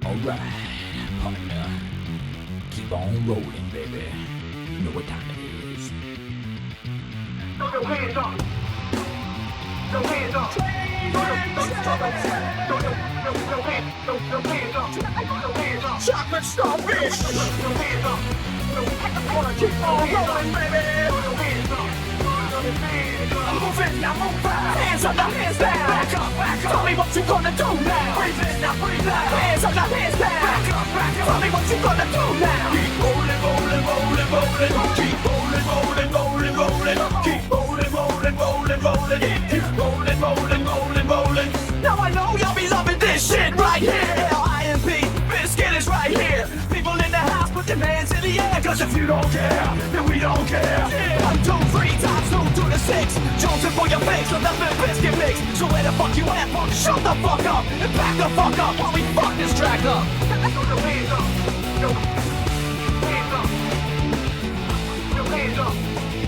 Alright, partner. Keep on rolling, baby. You know what time it is. Throw your hands up. Throw your hands up. Throw your hands up. Chocolate starfish! Throw your hands up. Wanna keep on rolling, baby! Throw your hands up. I'm moving, now move back. Hands up, now hands down. Back up, back up. Tell me what you gonna do now. Breathe in, now breathe out. Hands up, now hands down. Back up, back up. Tell me what you gonna do now. Keep rolling, rolling, rolling, rolling. Keep rolling, rolling, rolling, rolling. Keep rolling, rolling, rolling, rolling. Keep rolling, rolling, rolling, rolling. Now I know y'all be loving this shit right here. Limp, Bizkit is right here. People in the house, put your hands in the air. Cause if you don't care, then we don't care. 1, 2, 3 times 2 to the 6. Jonesing for your face with the Limp Bizkit mix. So where the fuck you at, punk? Shut the fuck up and back the fuck up while we fuck this track up. Throw your hands up. Throw your hands up. Throw your hands up.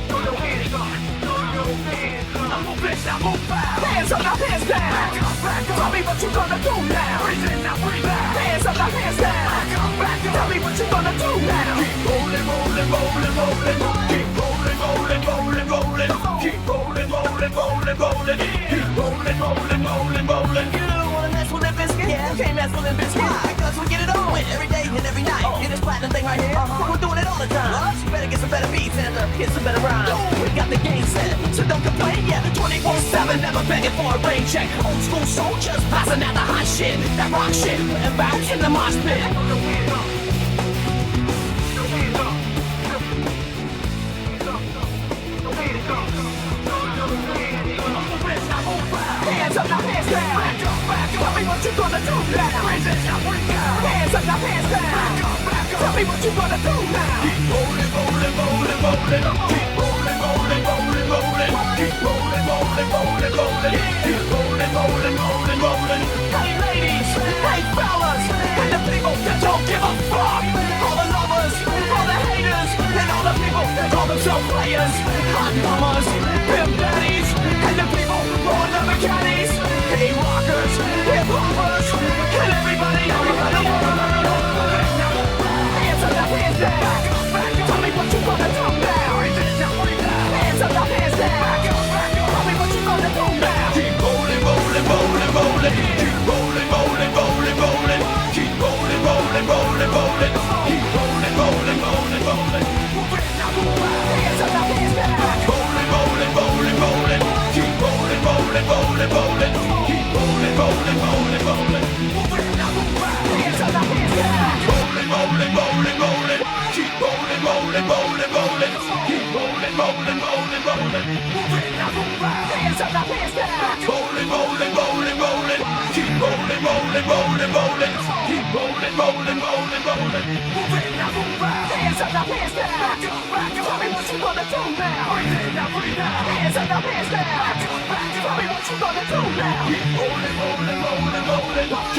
Throw your hands up. Throw your hands up. I'm moving, now move fast. Hands up, now hands down. Back up, back up. Tell me what you gonna do now. Breathe in, now breathe out. Hands up, now hands down. Back up, back up. Tell me what you gonna do now. Keep rolling, rolling, rolling, rolling. Keep rolling, rolling, rolling, rolling. Keep rolling, rolling, rolling, rolling. Keep rolling, rolling, rolling, rolling. You wanna mess with Limp Bizkit? Yeah, can't mess with Limp Bizkit. Because we get it on with every day and every night. Get this platinum thing right here. We're doing it all the time. You better get some better beats and get some better rhymes. We got the game set, so don't complain. Yeah, 24/7, never begging for a rain check. Old school soldiers passing out the hot shit, that rock shit, and back in the mosh pit. Throw your hands up. Throw your hands up. Throw your hands up. Throw your hands up. Hands up, now hands down. Back up, back up. Tell me what you gonna do now. Breathe in, now breathe out. Hands up, now hands down. Back up, back up. Tell me what you gonna do now. Keep rolling, rolling, rolling, rolling. Keep rolling, rolling, rolling, rolling. Keep rolling, rolling, rolling, rolling. Keep rolling, rolling, rolling, rolling. Hey ladies, hey fellas, and the people that don't give a fuck. All the lovers, all the haters, and all the people that call themselves players. Hot mamas, pimp daddies, and the people rolling up the caddies. Hey rockers, hip hoppers, and everybody around the world. Hands up, now hands down. Back up, back up. Tell me what you gonna do now. Breathe in, now breathe out. Hands up, now hands down. Back up, back up. Tell me what you gonna do now. Keep rolling, rolling, rolling, rolling. Keep rolling, rolling, rolling, rolling. Keep rolling, rolling, rolling, rolling. Keep rolling, rolling, rolling, rolling. Move it, now move out. Hands up, now hands down. Rolling, rolling, rolling, rolling. Keep rolling, rolling, rolling, rolling. Keep rolling, rolling, rolling, rolling. Move it, now move out. Hands up, now hands down. Rolling, rolling, rolling, rolling. Keep rolling, rolling, rolling, rolling. Keep rolling, rolling, rolling, rolling. Move it, now move out. Hands up, now hands down. Rolling, rolling, rolling, rolling. Keep rolling, rolling, rolling, rolling. Keep rolling, rolling, rolling, rolling. Move it, now move out. Hands up, now hands down. Back up, back up. Tell me what you gonna do now. Breathe in, now breathe out. Hands up, now hands down. Back up, back up. Tell me what you gonna do now. Keep rolling, rolling, rolling, rolling.